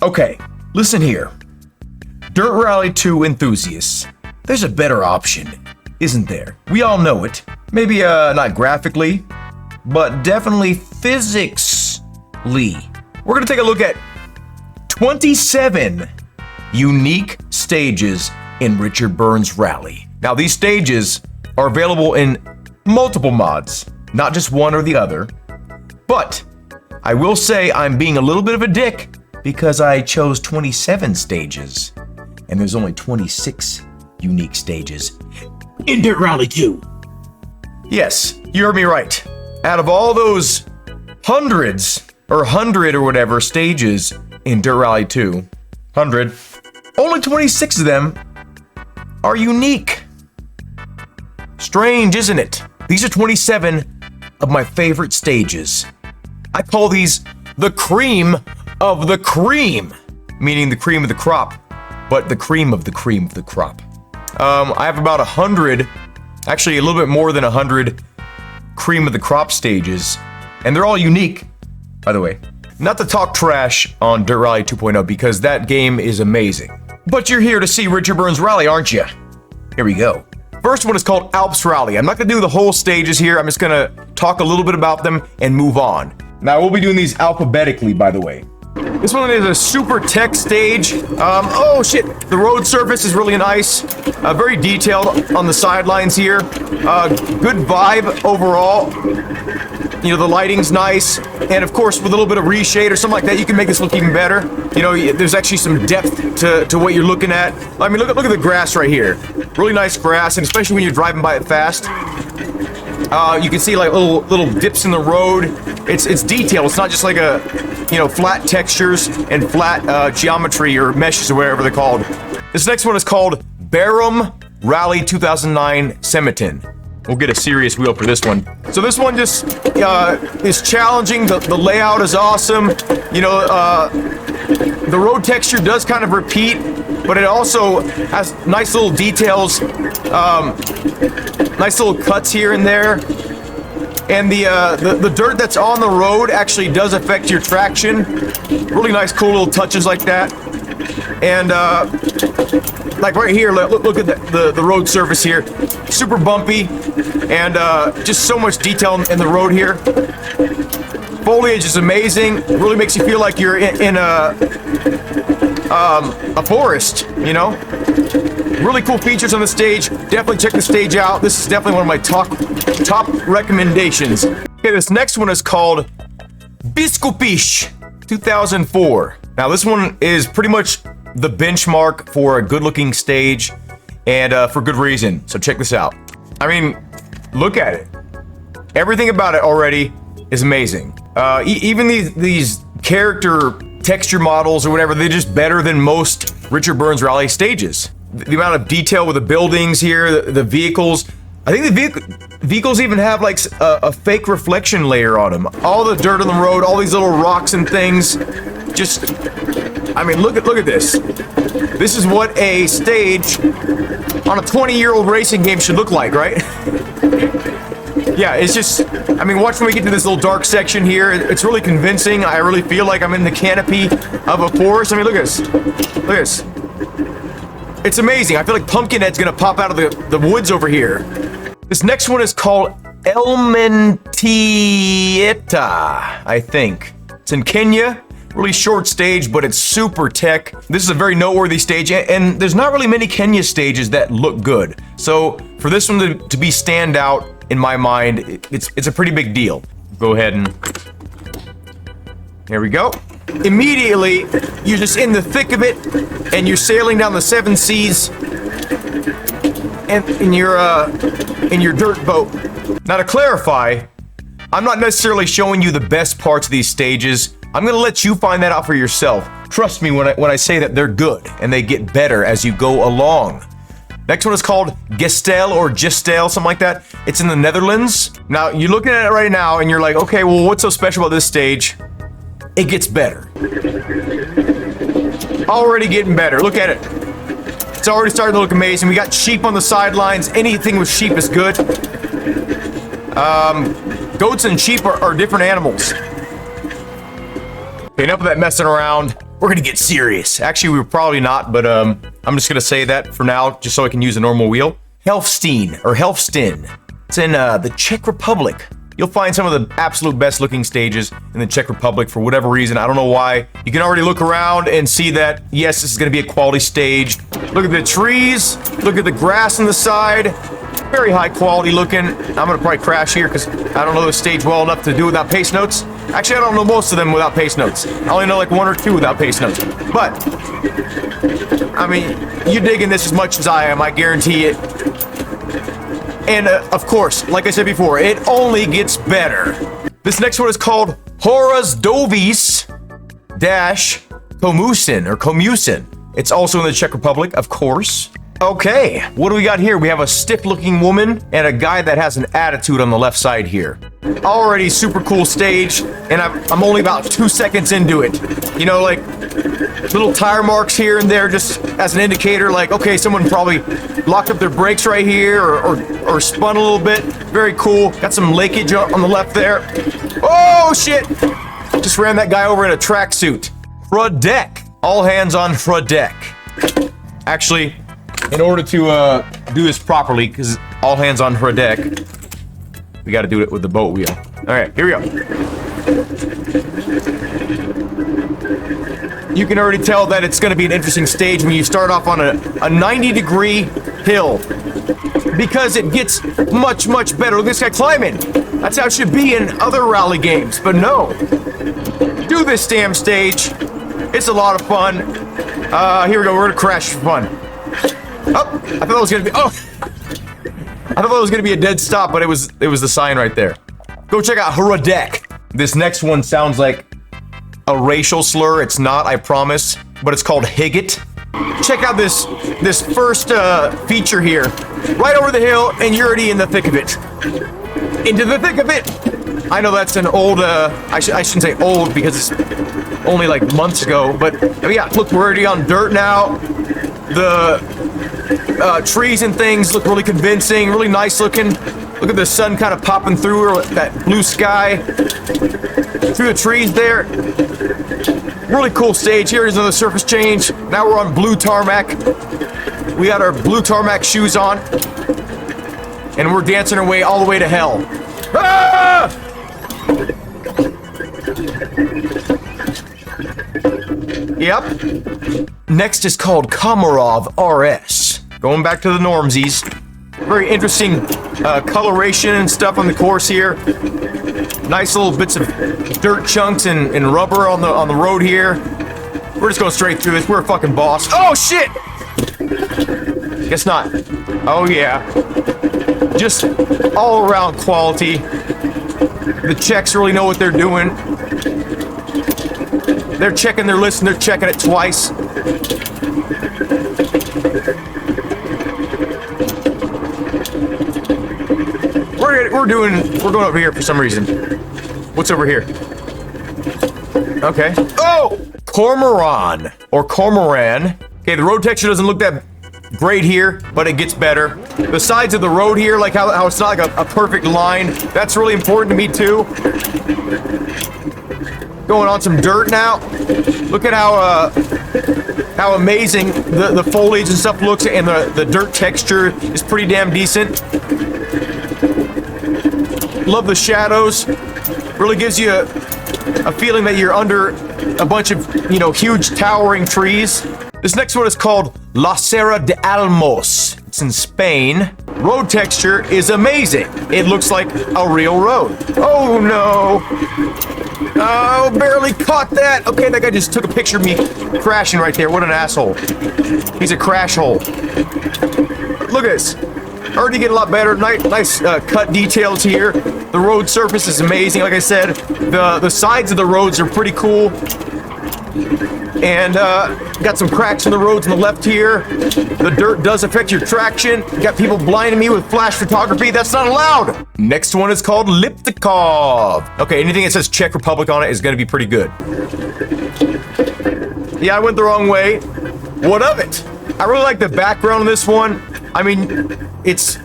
Okay, listen here. Dirt Rally 2 enthusiasts. There's a better option, isn't there? We all know it. Maybe not graphically, but definitely physicsly. We're gonna take a look at 27 unique stages in Richard Burns Rally. Now these stages are available in multiple mods, not just one or the other. But I will say I'm being a little bit of a dick because I chose 27 stages, and there's only 26 unique stages in Dirt Rally 2. Yes, you heard me right. Out of all those hundreds, or 100 or whatever stages in Dirt Rally 2, 100, only 26 of them are unique. Strange, isn't it? These are 27 of my favorite stages. I call these the cream of the cream, meaning the cream of the crop, but the cream of the crop. I have about 100, actually a little bit more than 100 cream of the crop stages, and they're all unique, by the way. Not to talk trash on Dirt Rally 2.0 because that game is amazing. But you're here to see Richard Burns Rally, aren't you? Here we go. First one is called Alps Rally. I'm not gonna do the whole stages here. I'm just gonna talk a little bit about them and move on. Now we'll be doing these alphabetically, by the way. This one is a super tech stage. Oh shit, the road surface is really nice. Very detailed on the sidelines here. Good vibe overall. You know, the lighting's nice. And of course, with a little bit of reshade or something like that, you can make this look even better. You know, there's actually some depth to what you're looking at. I mean, look at the grass right here. Really nice grass, and especially when you're driving by it fast. You can see like little dips in the road. It's detailed. It's not just like a, you know, flat textures and flat geometry or meshes or whatever they're called. This next one is called Barham Rally 2009 Semiton. We'll get a serious wheel for this one. So this one just is challenging. The layout is awesome. You know, the road texture does kind of repeat, but it also has nice little details, nice little cuts here and there. And the dirt that's on the road actually does affect your traction. Really nice, cool little touches like that. And like right here, look at the road surface here. Super bumpy, and just so much detail in the road here. Foliage is amazing. Really makes you feel like you're in a forest, you know? Really cool features on the stage. Definitely check the stage out. This is definitely one of my top recommendations. Okay, this next one is called Biskupish 2004. Now this one is pretty much the benchmark for a good-looking stage, and for good reason. So check this out. I mean, look at it. Everything about it already is amazing. Even these character texture models or whatever, they're just better than most Richard Burns Rally stages. The amount of detail with the buildings here, the vehicles. I think the vehicles even have like a fake reflection layer on them. All the dirt on the road, all these little rocks and things. Just, I mean, look at this. This is what a stage on a 20-year-old racing game should look like, right? Yeah, it's just, I mean, watch when we get to this little dark section here. It's really convincing. I really feel like I'm in the canopy of a forest. I mean, look at this. Look at this. It's amazing. I feel like Pumpkinhead's gonna pop out of the woods over here. This next one is called Elmentieta, I think. It's in Kenya. Really short stage, but it's super tech. This is a very noteworthy stage, and there's not really many Kenya stages that look good. So for this one to be standout, in my mind, it's a pretty big deal. Go ahead and, here we go. Immediately, you're just in the thick of it, and you're sailing down the 7 seas, and in your dirt boat. Now to clarify, I'm not necessarily showing you the best parts of these stages. I'm gonna let you find that out for yourself. Trust me when I say that they're good, and they get better as you go along. Next one is called Gestel or Gestel, something like that. It's in the Netherlands. Now, you're looking at it right now, and you're like, okay, well, what's so special about this stage? It gets better. Already getting better. Look at it. It's already starting to look amazing. We got sheep on the sidelines. Anything with sheep is good. Goats and sheep are different animals. Okay, enough of that messing around. We're gonna get serious. Actually, we were probably not, but I'm just gonna say that for now, just so I can use a normal wheel. Helfstein, or Helfsten. It's in the Czech Republic. You'll find some of the absolute best looking stages in the Czech Republic for whatever reason. I don't know why. You can already look around and see that, yes, this is gonna be a quality stage. Look at the trees, look at the grass on the side. Very high quality looking. I'm gonna probably crash here because I don't know the stage well enough to do without pace notes. Actually, I don't know most of them without pace notes. I only know like 1 or 2 without pace notes. But, I mean, you're digging this as much as I am, I guarantee it. And of course, like I said before, it only gets better. This next one is called Horozdovice Komusin, or Komusin. It's also in the Czech Republic, of course. Okay, what do we got here? We have a stiff-looking woman and a guy that has an attitude on the left side here. Already super cool stage, and I'm only about 2 seconds into it. You know, like, little tire marks here and there just as an indicator, like, okay, someone probably locked up their brakes right here or spun a little bit. Very cool. Got some lakeage on the left there. Oh, shit! Just ran that guy over in a tracksuit. Deck. All hands on deck. Actually, in order to do this properly, because all hands on deck, we got to do it with the boat wheel. All right, here we go. You can already tell that it's going to be an interesting stage when you start off on a 90-degree hill, because it gets much, much better. Look at this guy climbing. That's how it should be in other rally games, but no. Do this damn stage. It's a lot of fun. Here we go. We're going to crash for fun. Oh, I thought it was gonna be. Oh, I thought it was gonna be a dead stop, but it was the sign right there. Go check out Hradec. This next one sounds like a racial slur. It's not, I promise, but it's called Higgit. Check out this first feature here, right over the hill, and you're already in the thick of it. Into the thick of it. I know that's an old. I shouldn't say old because it's only like months ago, but yeah, look, we're already on dirt now. The trees and things look really convincing, really nice looking. Look at the sun kind of popping through that blue sky, through the trees there. Really cool stage. Here is another surface change. Now we're on blue tarmac. We got our blue tarmac shoes on, and we're dancing our way all the way to hell. Ah! Yep. Next is called Komarov RS. Going back to the normsies. Very interesting coloration and stuff on the course here. Nice little bits of dirt chunks and rubber on the road here. We're just going straight through this. We're a fucking boss. Oh shit! Guess not. Oh yeah. Just all around quality. The Czechs really know what they're doing. They're checking their list and they're checking it twice. We're going over here for some reason. What's over here? Okay. Oh! Cormoran or Cormoran. Okay, the road texture doesn't look that great here, but it gets better. The sides of the road here, like how it's not like a perfect line, that's really important to me too. Going on some dirt now. Look at how amazing the foliage and stuff looks, and the dirt texture is pretty damn decent. Love the shadows. Really gives you a feeling that you're under a bunch of, you know, huge towering trees. This next one is called La Serra de Almos. It's in Spain. Road texture is amazing. It looks like a real road. Oh no. Oh, barely caught that. Okay, that guy just took a picture of me crashing right there. What an asshole. He's a crash hole. Look at this. Already getting a lot better. Nice cut details here. The road surface is amazing. Like I said, the sides of the roads are pretty cool. And got some cracks in the roads on the left here. The dirt does affect your traction. Got people blinding me with flash photography. That's not allowed. Next one is called Liptikov. Okay, anything that says Czech Republic on it is going to be pretty good. Yeah, I went the wrong way. What of it? I really like the background on this one. I mean, it's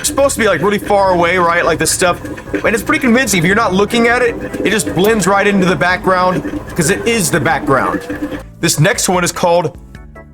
supposed to be like really far away, right? Like this stuff, and it's pretty convincing. If you're not looking at it, it just blends right into the background because it is the background. This next one is called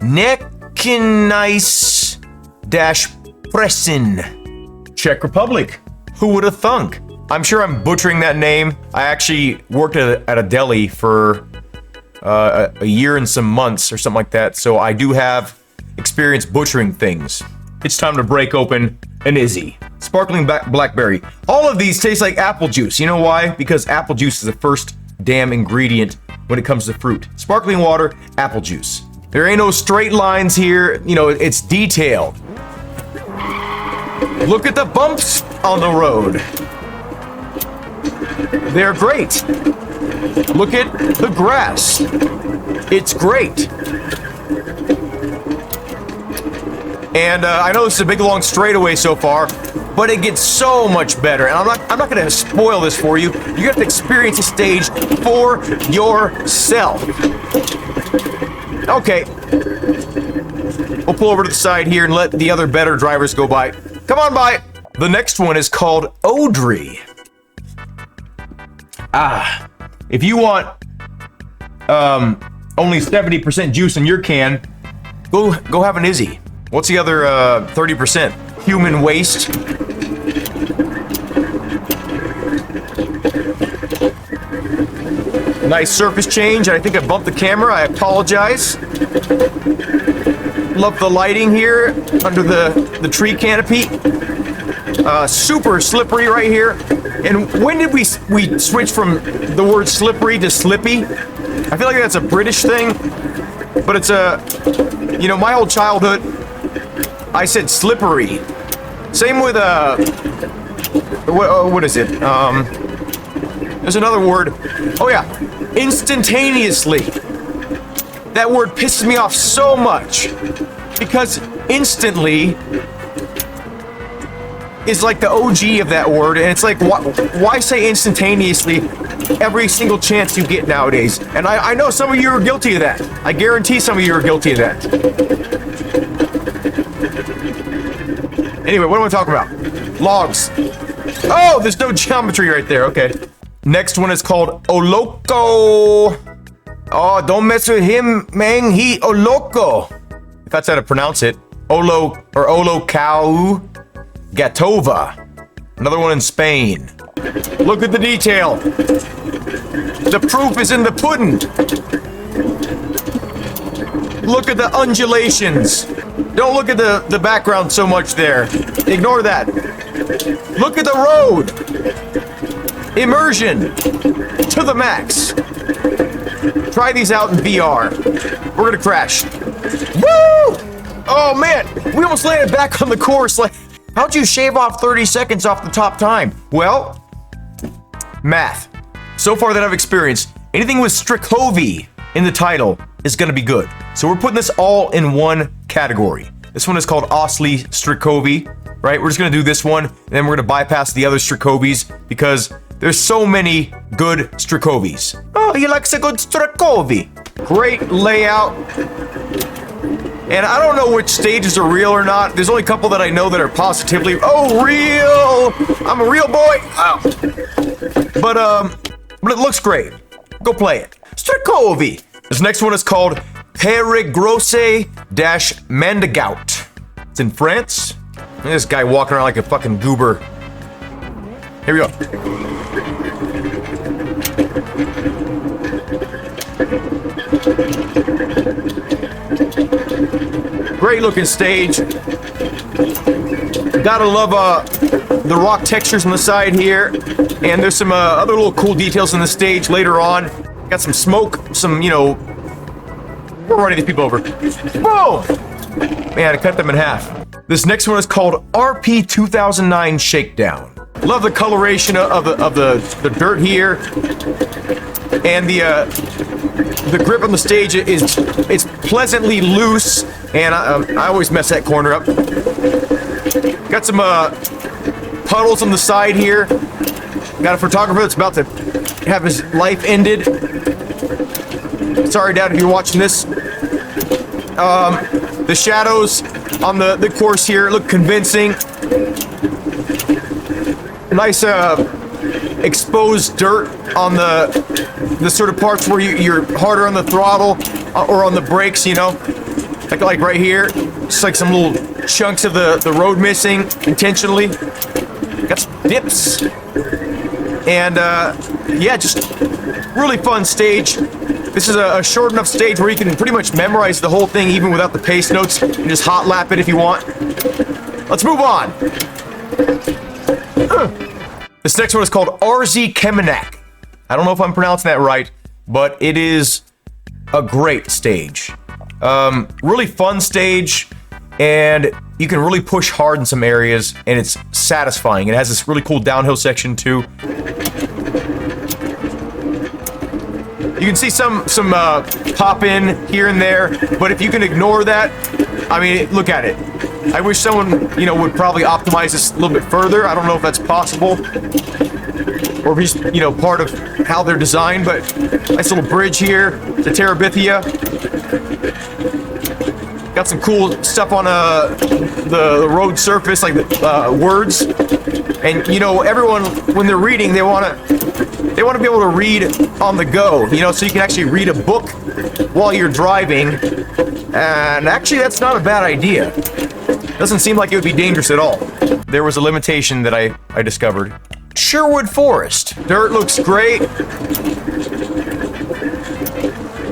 Nekinais-Presin, Czech Republic. Who would have thunk? I'm sure I'm butchering that name. I actually worked at a deli for a year and some months or something like that, so I do have experience butchering things. It's time to break open an Izzy. Sparkling blackberry. All of these taste like apple juice. You know why? Because apple juice is the first damn ingredient when it comes to fruit. Sparkling water, apple juice. There ain't no straight lines here. You know, it's detailed. Look at the bumps on the road. They're great. Look at the grass. It's great. And I know this is a big long straightaway so far, but it gets so much better. And I'm not gonna spoil this for you. You have to experience the stage for yourself. Okay. We'll pull over to the side here and let the other better drivers go by. Come on by. The next one is called Odry. If you want only 70% juice in your can, go have an Izzy. What's the other 30%? Human waste. Nice surface change. I think I bumped the camera. I apologize. Love the lighting here under the tree canopy. Super slippery right here. And when did we switch from the word slippery to slippy? I feel like that's a British thing, but it's you know, my whole childhood, I said slippery. Same with what is it? There's another word. Oh yeah, instantaneously. That word pisses me off so much because instantly is like the OG of that word, and it's like, why say instantaneously every single chance you get nowadays? And I know some of you are guilty of that. I guarantee some of you are guilty of that. Anyway, what am I talking about? Logs. Oh, there's no geometry right there. Okay. Next one is called Oloko. Oh, don't mess with him, man. He Oloko. If that's how to pronounce it. Olokau Gatova. Another one in Spain. Look at the detail. The proof is in the pudding. Look at the undulations. Don't look at the background so much there. Ignore that. Look at the road. Immersion to the max. Try these out in VR. We're gonna crash. Woo! Oh man, we almost landed back on the course. Like, how'd you shave off 30 seconds off the top time? Well, math. So far that I've experienced, anything with Strichovy in the title is gonna be good. So we're putting this all in one category. This one is called Ostley Strichovy, right? We're just gonna do this one, and then we're gonna bypass the other Strichovies because there's so many good Strichovies. Oh, he likes a good Strichovy. Great layout. And I don't know which stages are real or not. There's only a couple that I know that are positively, oh, real. I'm a real boy. Oh. But it looks great. Go play it. Strichovy. This next one is called Pérégrosset-Mandegout. It's in France. This guy walking around like a fucking goober. Here we go. Great looking stage. Gotta love the rock textures on the side here. And there's some other little cool details on the stage later on. Got some smoke, some, you know, we're running these people over. Boom! Man, I cut them in half. This next one is called RP 2009 Shakedown. Love the coloration of the dirt here. And the grip on the stage it's pleasantly loose, and I always mess that corner up. Got some puddles on the side here. Got a photographer that's about to have his life ended. Sorry, Dad, if you're watching this. The The shadows on the course here look convincing. Nice exposed dirt on the sort of parts where you're harder on the throttle or on the brakes, you know, like right here. Just like some little chunks of the road missing intentionally. Got some dips. And yeah, just really fun stage. This is a short enough stage where you can pretty much memorize the whole thing even without the pace notes. You can just hot lap it if you want. Let's move on. This next one is called RZ Kemenak. I don't know if I'm pronouncing that right, but it is a great stage. Really fun stage, and you can really push hard in some areas, and it's satisfying. It has this really cool downhill section too. You can see some pop in here and there, but if you can ignore that, I mean, look at it. I wish someone, you know, would probably optimize this a little bit further. I don't know if that's possible, or if it's, you know, part of how they're designed, but nice little bridge here to Terabithia. Got some cool stuff on the road surface, like the words. And, you know, everyone, when they're reading, they want to be able to read on the go, you know, so you can actually read a book while you're driving. And actually, that's not a bad idea. Doesn't seem like it would be dangerous at all. There was a limitation that I discovered. Sherwood Forest. Dirt looks great.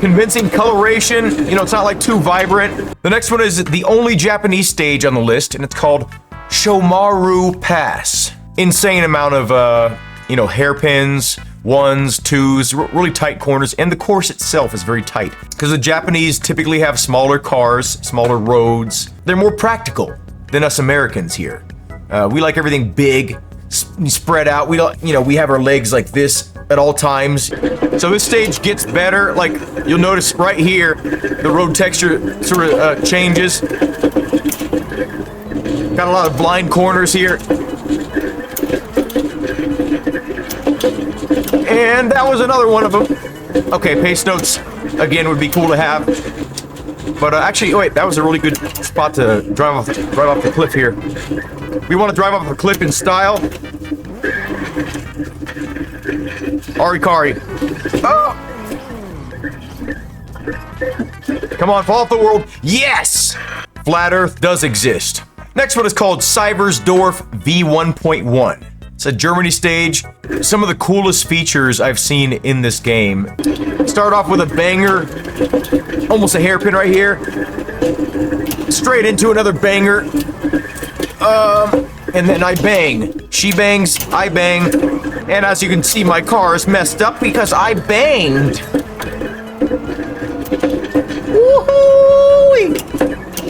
Convincing coloration. You know, it's not like too vibrant. The next one is the only Japanese stage on the list, and it's called Shomaru Pass. Insane amount of, you know, hairpins, ones, twos, really tight corners, and the course itself is very tight. Because the Japanese typically have smaller cars, smaller roads. They're more practical than us Americans here. We like everything big, spread out. We don't, you know, we have our legs like this at all times. So this stage gets better. Like, you'll notice right here, the road texture sort of changes. Got a lot of blind corners here. And that was another one of them. Okay, pace notes, again, would be cool to have. But actually, wait, that was a really good spot to drive off the cliff here. We want to drive off the cliff in style. Arikari. Oh! Come on, fall off the world. Yes! Flat Earth does exist. Next one is called Seiversdorf V1.1. It's a Germany stage. Some of the coolest features I've seen in this game. Start off with a banger. Almost a hairpin right here. Straight into another banger. And then I bang. She bangs, I bang. And as you can see, my car is messed up because I banged. Woohoo!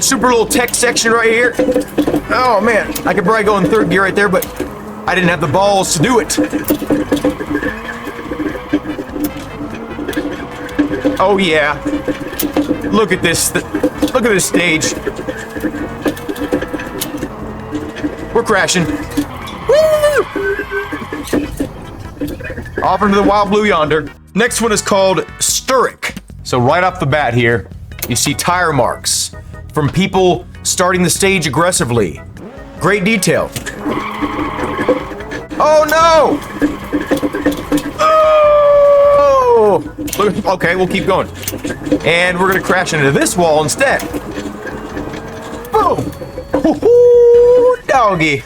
Super little tech section right here. Oh man, I could probably go in third gear right there, but I didn't have the balls to do it. Oh yeah. Look at this. Look at this stage. We're crashing. Woo! Off into the wild blue yonder. Next one is called Sturrock. So right off the bat here, you see tire marks from people starting the stage aggressively. Great detail. Oh no! Oh! Look, okay, we'll keep going. And we're gonna crash into this wall instead. Boom! Woo-hoo, doggy.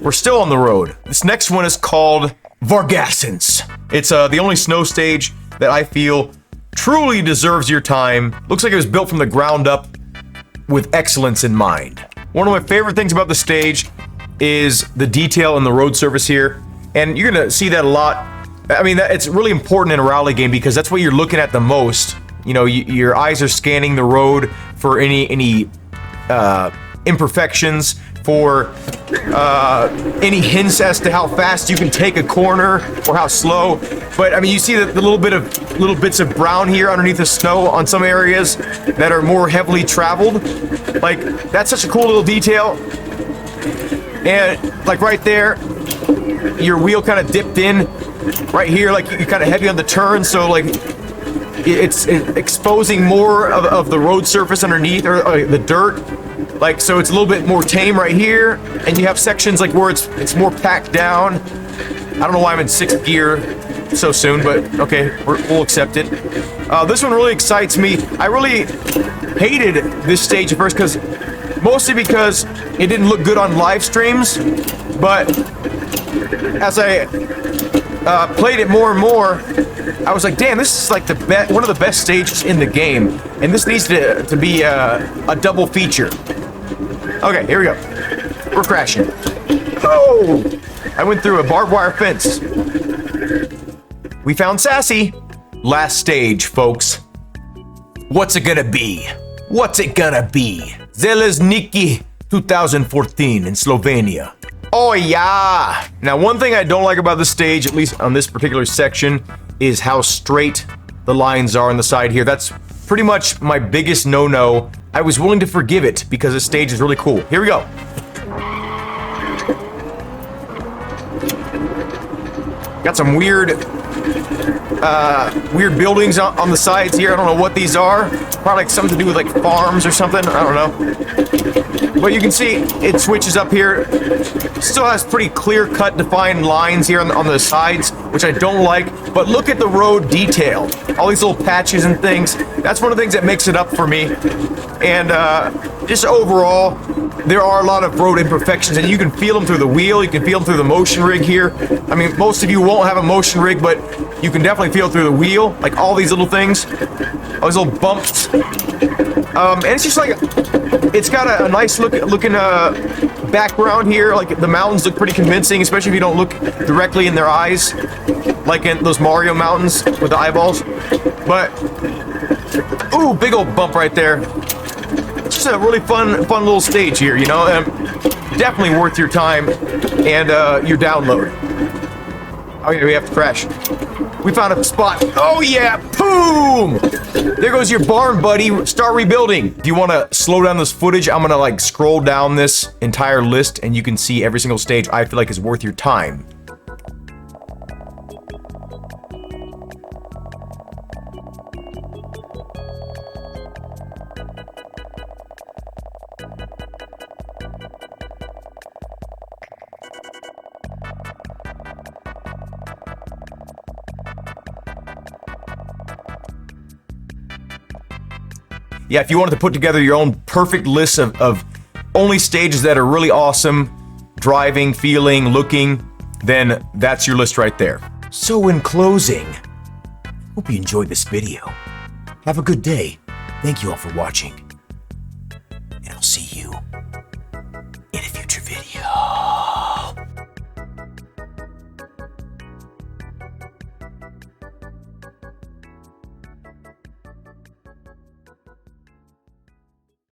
We're still on the road. This next one is called Vargasens. It's the only snow stage that I feel truly deserves your time. Looks like it was built from the ground up with excellence in mind. One of my favorite things about the stage is the detail in the road surface here, and you're gonna see that a lot. I mean, it's really important in a rally game because that's what you're looking at the most. You know, your eyes are scanning the road for any imperfections, for any hints as to how fast you can take a corner or how slow. But I mean, you see the little bits of brown here underneath the snow on some areas that are more heavily traveled. Like, that's such a cool little detail. And like right there, your wheel kind of dipped in right here, like you're kind of heavy on the turn, so like it's exposing more of the road surface underneath, or the dirt. Like, so it's a little bit more tame right here, and you have sections like where it's more packed down. I don't know why I'm in 6th gear so soon, but okay, we'll accept it. This one really excites me. I really hated this stage at first, mostly because it didn't look good on live streams, but as I played it more and more, I was like, damn, this is like one of the best stages in the game, and this needs to be a double feature. Okay, here we go. We're crashing. Oh! I went through a barbed wire fence. We found Sassy. Last stage, folks. What's it gonna be? What's it gonna be? Železnički 2014 in Slovenia. Oh yeah! Now, one thing I don't like about this stage, at least on this particular section, is how straight the lines are on the side here. That's pretty much my biggest no-no. I was willing to forgive it because this stage is really cool. Here we go. Got some weird buildings on the sides here. I don't know what these are. Probably like something to do with like farms or something. I don't know. But you can see it switches up here. Still has pretty clear-cut, defined lines here on the sides, which I don't like. But look at the road detail. All these little patches and things. That's one of the things that makes it up for me. And just overall, there are a lot of road imperfections, and you can feel them through the wheel. You can feel them through the motion rig here. I mean, most of you won't have a motion rig, but you can definitely feel it through the wheel. Like all these little things, all these little bumps. And it's just like, it's got a nice looking background here. Like the mountains look pretty convincing, especially if you don't look directly in their eyes, like in those Mario mountains with the eyeballs. But, ooh, big old bump right there. It's just a really fun little stage here, you know? Definitely worth your time and your download. Oh yeah, we have to crash. We found a spot. Oh yeah, boom! There goes your barn, buddy. Start rebuilding. If you want to slow down this footage, I'm gonna like scroll down this entire list and you can see every single stage I feel like is worth your time. Yeah, if you wanted to put together your own perfect list of only stages that are really awesome, driving, feeling, looking, then that's your list right there. So in closing, hope you enjoyed this video. Have a good day. Thank you all for watching.